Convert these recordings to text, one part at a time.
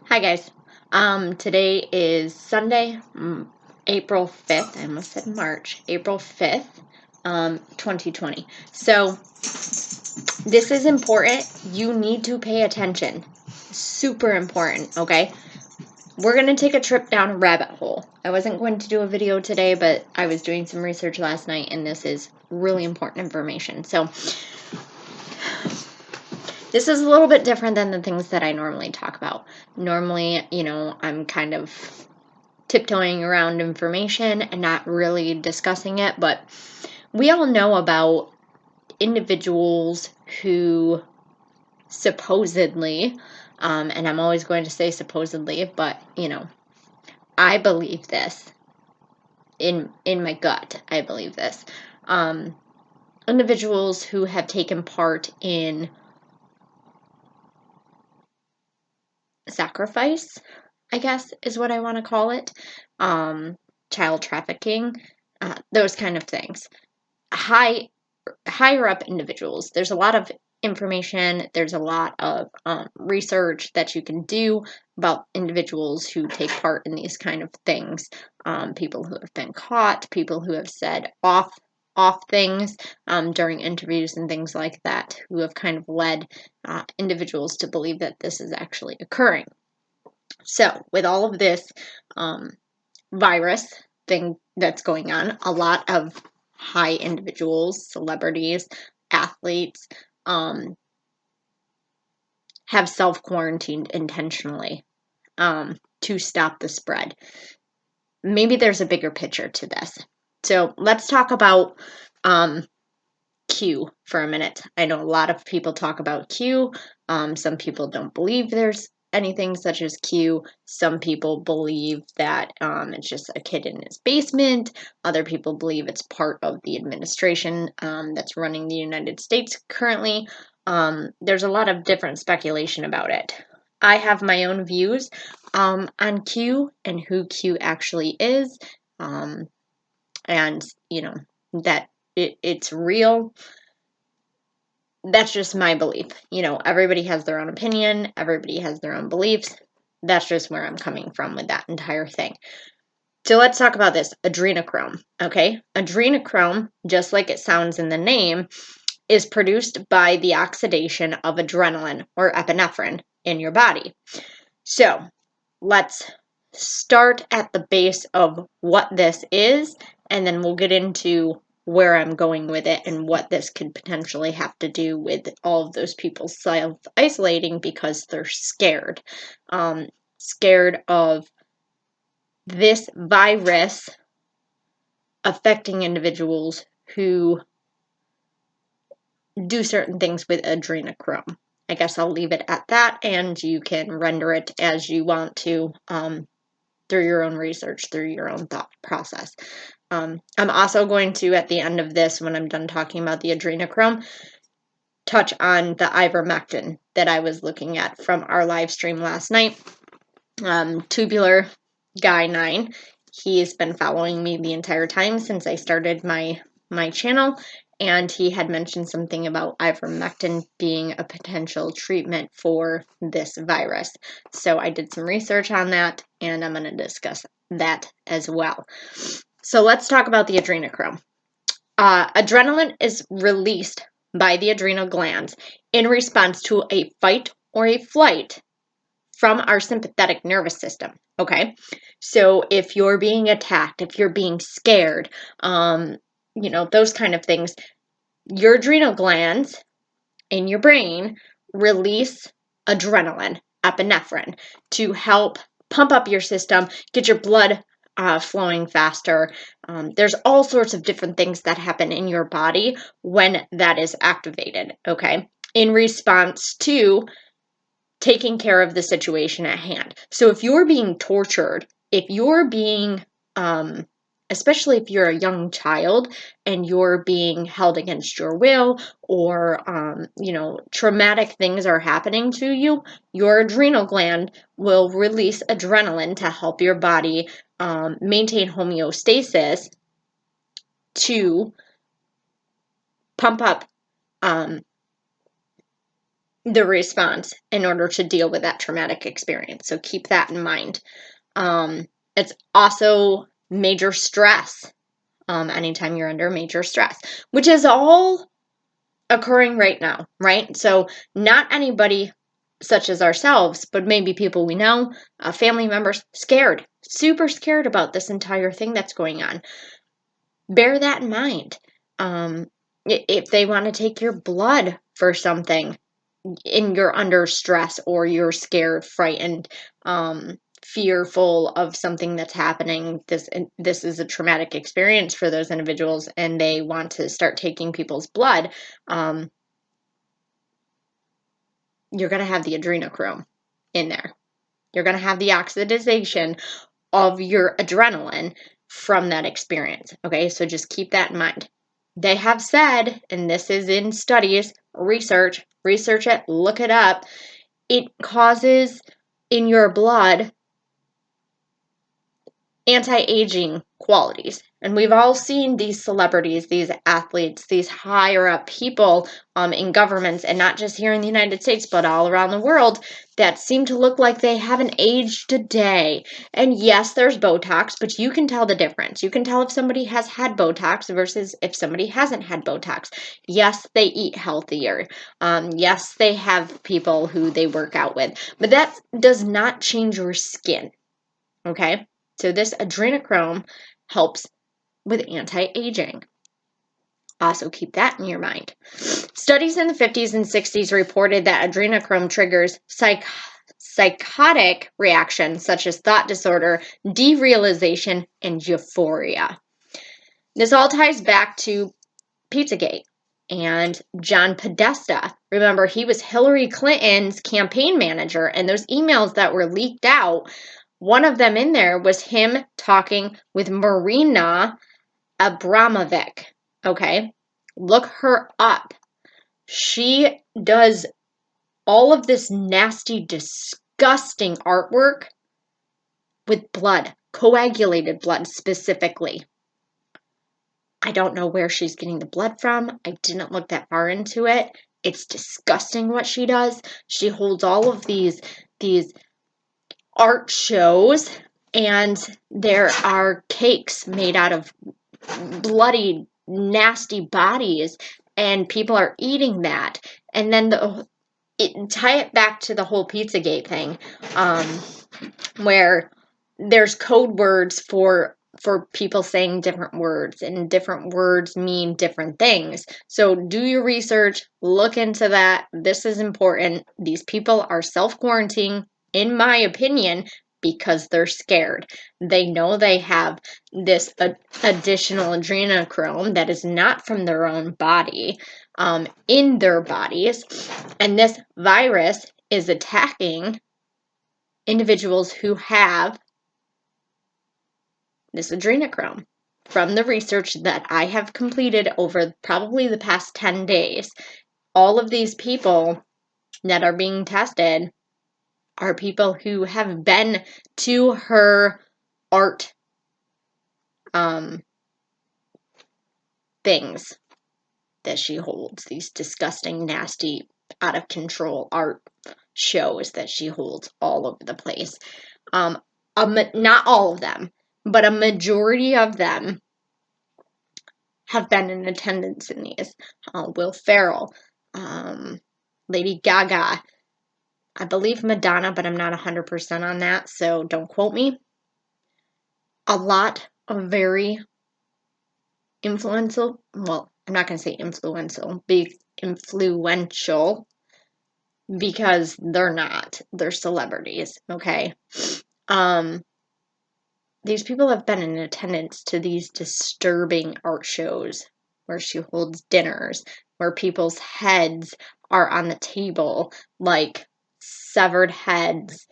Hi guys. Today is Sunday, April 5th. I almost said March. April 5th, 2020. So this is important. You need to pay attention. Super important, okay? We're going to take a trip down a rabbit hole. I wasn't going to do a video today, but I was doing some research last night, and this is really important information. So this is a little bit different than the things that I normally talk about. Normally, I'm kind of tiptoeing around information and not really discussing it, but we all know about individuals who supposedly, and I'm always going to say supposedly, but I believe this in my gut. I believe this. Individuals who have taken part in sacrifice, I guess is what I want to call it, child trafficking, those kind of things. Higher up individuals. There's a lot of information. There's a lot of research that you can do about individuals who take part in these kind of things. People who have been caught, people who have said off things during interviews and things like that, who have kind of led individuals to believe that this is actually occurring. So, with all of this virus thing that's going on, a lot of high individuals, celebrities, athletes, have self-quarantined intentionally to stop the spread. Maybe there's a bigger picture to this. So let's talk about Q for a minute. I know a lot of people talk about Q. Some people don't believe there's anything such as Q. Some people believe that it's just a kid in his basement. Other people believe it's part of the administration that's running the United States currently. There's a lot of different speculation about it. I have my own views on Q and who Q actually is, and that it's real. That's just my belief. Everybody has their own opinion. Everybody has their own beliefs. That's just where I'm coming from with that entire thing. So let's talk about this adrenochrome, okay? Adrenochrome, just like it sounds in the name, is produced by the oxidation of adrenaline or epinephrine in your body. So let's start at the base of what this is, and then we'll get into where I'm going with it and what this could potentially have to do with all of those people self-isolating because they're scared. Scared of this virus affecting individuals who do certain things with adrenochrome. I guess I'll leave it at that, and you can render it as you want to through your own research, through your own thought process. I'm also going to, at the end of this, when I'm done talking about the adrenochrome, touch on the ivermectin that I was looking at from our live stream last night. Tubular Guy 9. He's been following me the entire time since I started my channel, and he had mentioned something about ivermectin being a potential treatment for this virus. So I did some research on that, and I'm going to discuss that as well. So let's talk about the adrenochrome. Adrenaline is released by the adrenal glands in response to a fight or a flight from our sympathetic nervous system, okay? So if you're being attacked, if you're being scared, those kind of things, your adrenal glands in your brain release adrenaline, epinephrine, to help pump up your system, get your blood flowing faster. There's all sorts of different things that happen in your body when that is activated, okay? In response to taking care of the situation at hand. So if you're being tortured, if you're being, especially if you're a young child and you're being held against your will, or, traumatic things are happening to you, your adrenal gland will release adrenaline to help your body maintain homeostasis to pump up the response in order to deal with that traumatic experience. So keep that in mind. It's also major stress. Anytime you're under major stress, which is all occurring right now, right? So not anybody such as ourselves, but maybe people we know, family members, scared, super scared about this entire thing that's going on. Bear that in mind. If they want to take your blood for something, and you're under stress or you're scared, frightened, fearful of something that's happening, this is a traumatic experience for those individuals, and they want to start taking people's blood, you're going to have the adrenochrome in there. You're going to have the oxidization of your adrenaline from that experience. Okay, so just keep that in mind. They have said, and this is in studies, research it, look it up, it causes in your blood anti-aging qualities. And we've all seen these celebrities, these athletes, these higher up people in governments, and not just here in the United States, but all around the world, that seem to look like they haven't aged a day. And yes, there's Botox, but you can tell the difference. You can tell if somebody has had Botox versus if somebody hasn't had Botox. Yes, they eat healthier. Yes, they have people who they work out with, but that does not change your skin. Okay? So this adrenochrome helps with anti-aging. Also keep that in your mind. Studies in the 50s and 60s reported that adrenochrome triggers psychotic reactions such as thought disorder, derealization, and euphoria. This all ties back to Pizzagate and John Podesta. Remember, he was Hillary Clinton's campaign manager, and those emails that were leaked out, one of them in there was him talking with Marina Abramovic. Okay, look her up. She does all of this nasty, disgusting artwork with blood, coagulated blood specifically. I don't know where she's getting the blood from. I didn't look that far into it. It's disgusting what she does. She holds all of these art shows, and there are cakes made out of bloody, nasty bodies, and people are eating that. And then tie it back to the whole Pizzagate thing, where there's code words for people saying different words, and different words mean different things. So do your research, look into that. This is important. These people are self-quarantining, in my opinion, because they're scared. They know they have this additional adrenochrome that is not from their own body, in their bodies, and this virus is attacking individuals who have this adrenochrome. From the research that I have completed over probably the past 10 days, all of these people that are being tested are people who have been to her art things that she holds, these disgusting, nasty, out of control art shows that she holds all over the place. Not all of them, but a majority of them have been in attendance in these. Will Ferrell, Lady Gaga, I believe Madonna, but I'm not 100% on that, so don't quote me. A lot of very influential, well, I'm not going to say influential, influential, because they're not. They're celebrities, okay? These people have been in attendance to these disturbing art shows where she holds dinners, where people's heads are on the table, like severed heads.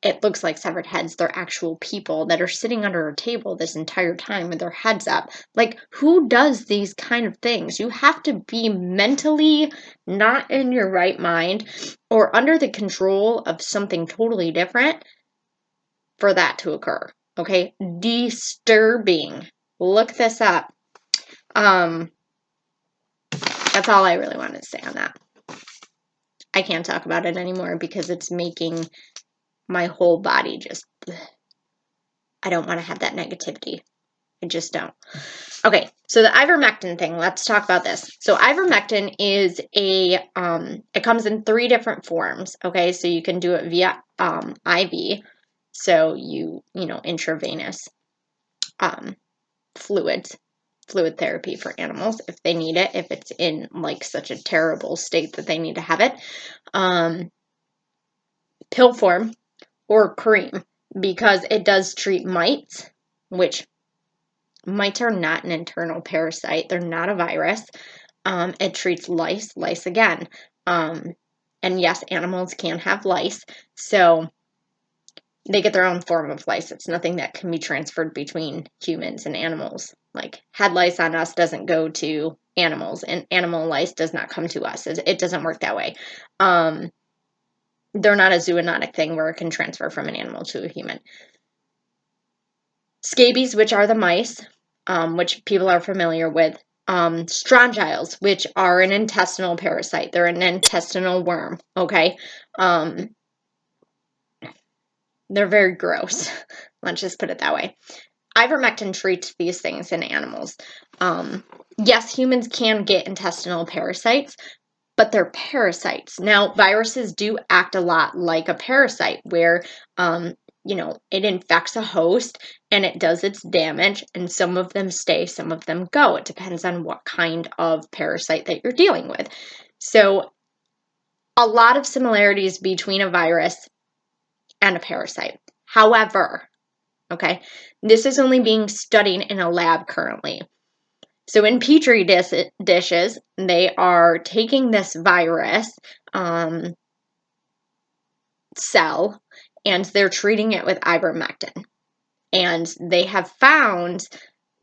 It looks like severed heads. They're actual people that are sitting under a table this entire time with their heads up. Like, who does these kind of things? You have to be mentally not in your right mind or under the control of something totally different for that to occur. Okay? Disturbing. Look this up. That's all I really wanted to say on that. I can't talk about it anymore because it's making my whole body just, I don't want to have that negativity. I just don't. Okay, so the ivermectin thing, let's talk about this. So ivermectin is it comes in 3 different forms, okay? So you can do it via IV, so intravenous fluid therapy for animals if they need it, if it's in like such a terrible state that they need to have it. Pill form or cream, because it does treat mites, which mites are not an internal parasite. They're not a virus. It treats lice again. And yes, animals can have lice. So they get their own form of lice. It's nothing that can be transferred between humans and animals. Like, had lice on us doesn't go to animals, and animal lice does not come to us. It doesn't work that way. They're not a zoonotic thing where it can transfer from an animal to a human. Scabies, which are the mice, which people are familiar with. Strongyles, which are an intestinal parasite. They're an intestinal worm, okay? They're very gross. Let's just put it that way. Ivermectin treats these things in animals. Yes, humans can get intestinal parasites, but they're parasites. Now, viruses do act a lot like a parasite where, it infects a host and it does its damage, and some of them stay, some of them go. It depends on what kind of parasite that you're dealing with. So, a lot of similarities between a virus and a parasite. However, okay, this is only being studied in a lab currently. So in petri dishes, they are taking this virus cell and they're treating it with ivermectin. And they have found,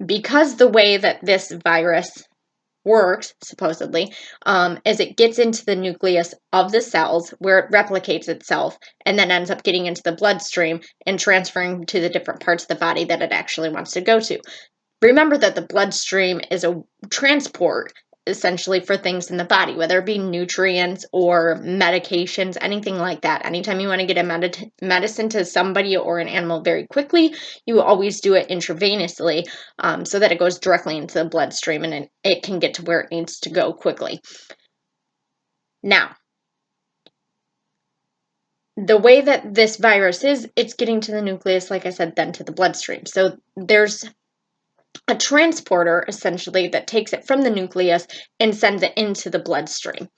because the way that this virus works, supposedly, is it gets into the nucleus of the cells where it replicates itself and then ends up getting into the bloodstream and transferring to the different parts of the body that it actually wants to go to. Remember that the bloodstream is a transport, essentially, for things in the body, whether it be nutrients or medications, anything like that. Anytime you want to get a medicine to somebody or an animal very quickly, you always do it intravenously, so that it goes directly into the bloodstream and it can get to where it needs to go quickly. Now, the way that this virus is, it's getting to the nucleus, like I said, then to the bloodstream. So there's a transporter, essentially, that takes it from the nucleus and sends it into the bloodstream.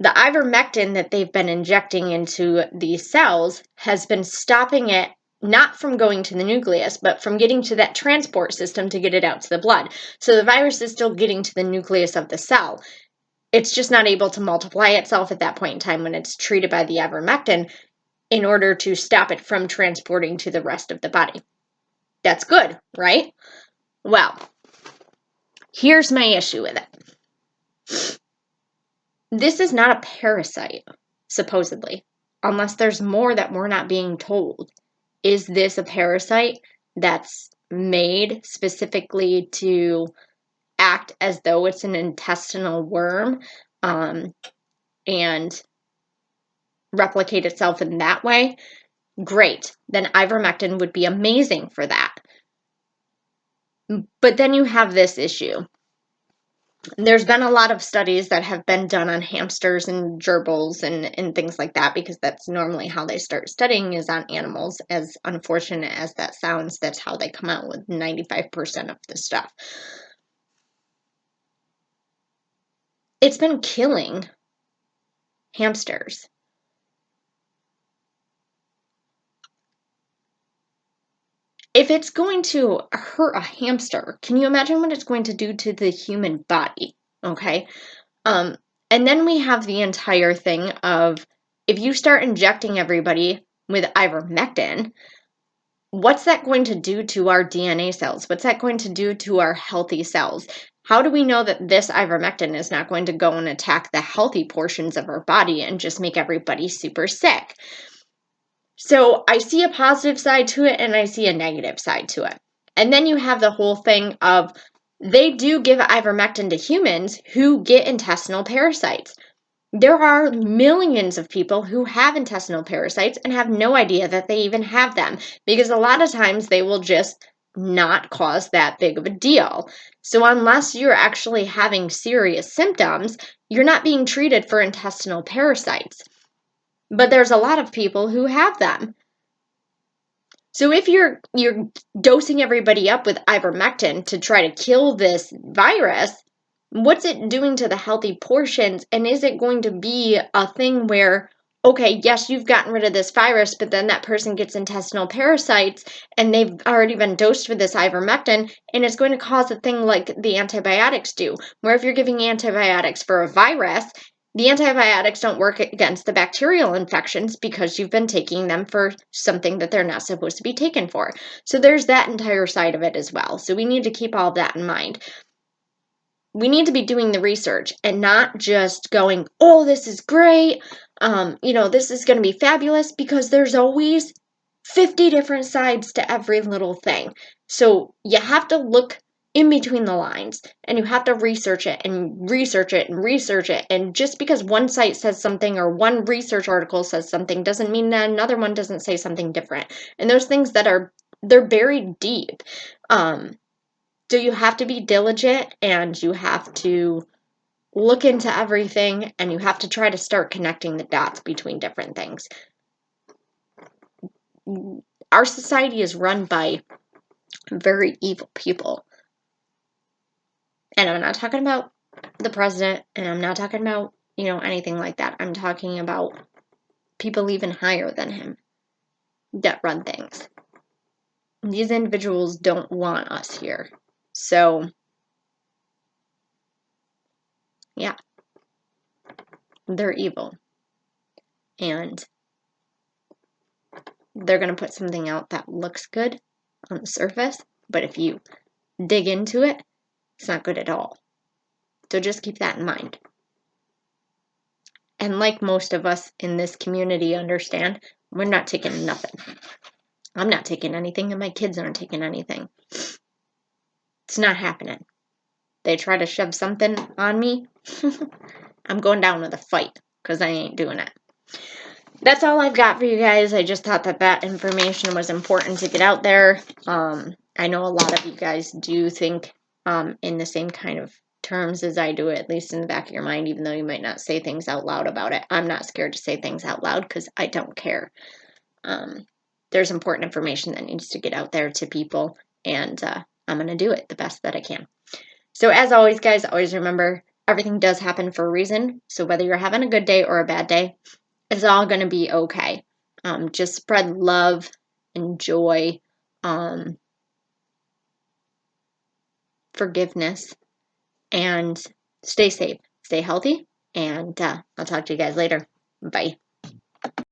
The ivermectin that they've been injecting into these cells has been stopping it not from going to the nucleus, but from getting to that transport system to get it out to the blood. So the virus is still getting to the nucleus of the cell. It's just not able to multiply itself at that point in time when it's treated by the ivermectin in order to stop it from transporting to the rest of the body. That's good, right? Well, here's my issue with it. This is not a parasite, supposedly, unless there's more that we're not being told. Is this a parasite that's made specifically to act as though it's an intestinal worm and replicate itself in that way? Great. Then ivermectin would be amazing for that. But then you have this issue. There's been a lot of studies that have been done on hamsters and gerbils and things like that, because that's normally how they start studying, is on animals. As unfortunate as that sounds, that's how they come out with 95% of the stuff. It's been killing hamsters. If it's going to hurt a hamster, can you imagine what it's going to do to the human body? Okay. And then we have the entire thing of, if you start injecting everybody with ivermectin, what's that going to do to our DNA cells? What's that going to do to our healthy cells? How do we know that this ivermectin is not going to go and attack the healthy portions of our body and just make everybody super sick? So I see a positive side to it and I see a negative side to it. And then you have the whole thing of, they do give ivermectin to humans who get intestinal parasites. There are millions of people who have intestinal parasites and have no idea that they even have them, because a lot of times they will just not cause that big of a deal. So unless you're actually having serious symptoms, you're not being treated for intestinal parasites. But there's a lot of people who have them. So if you're dosing everybody up with ivermectin to try to kill this virus, what's it doing to the healthy portions? And is it going to be a thing where, okay, yes, you've gotten rid of this virus, but then that person gets intestinal parasites and they've already been dosed with this ivermectin, and it's going to cause a thing like the antibiotics do, where if you're giving antibiotics for a virus, the antibiotics don't work against the bacterial infections because you've been taking them for something that they're not supposed to be taken for. So there's that entire side of it as well. So we need to keep all of that in mind. We need to be doing the research and not just going, oh, this is great. This is going to be fabulous, because there's always 50 different sides to every little thing. So you have to look in between the lines, and you have to research it and research it and research it. And just because one site says something or one research article says something doesn't mean that another one doesn't say something different. And those things they're buried deep. So you have to be diligent, and you have to look into everything, and you have to try to start connecting the dots between different things. Our society is run by very evil people. And I'm not talking about the president, and I'm not talking about, anything like that. I'm talking about people even higher than him that run things. These individuals don't want us here. So, yeah, they're evil. And they're going to put something out that looks good on the surface, but if you dig into it, it's not good at all. So just keep that in mind. And like most of us in this community understand, we're not taking nothing. I'm not taking anything, and my kids aren't taking anything. It's not happening. They try to shove something on me, I'm going down with a fight, because I ain't doing it. That's all I've got for you guys. I just thought that information was important to get out there. I know a lot of you guys do think in the same kind of terms as I do, at least in the back of your mind, even though you might not say things out loud about it. I'm not scared to say things out loud because I don't care. There's important information that needs to get out there to people, and I'm going to do it the best that I can. So as always, guys, always remember, everything does happen for a reason. So whether you're having a good day or a bad day, it's all going to be okay. Just spread love and joy, forgiveness, and stay safe, stay healthy, and I'll talk to you guys later. Bye.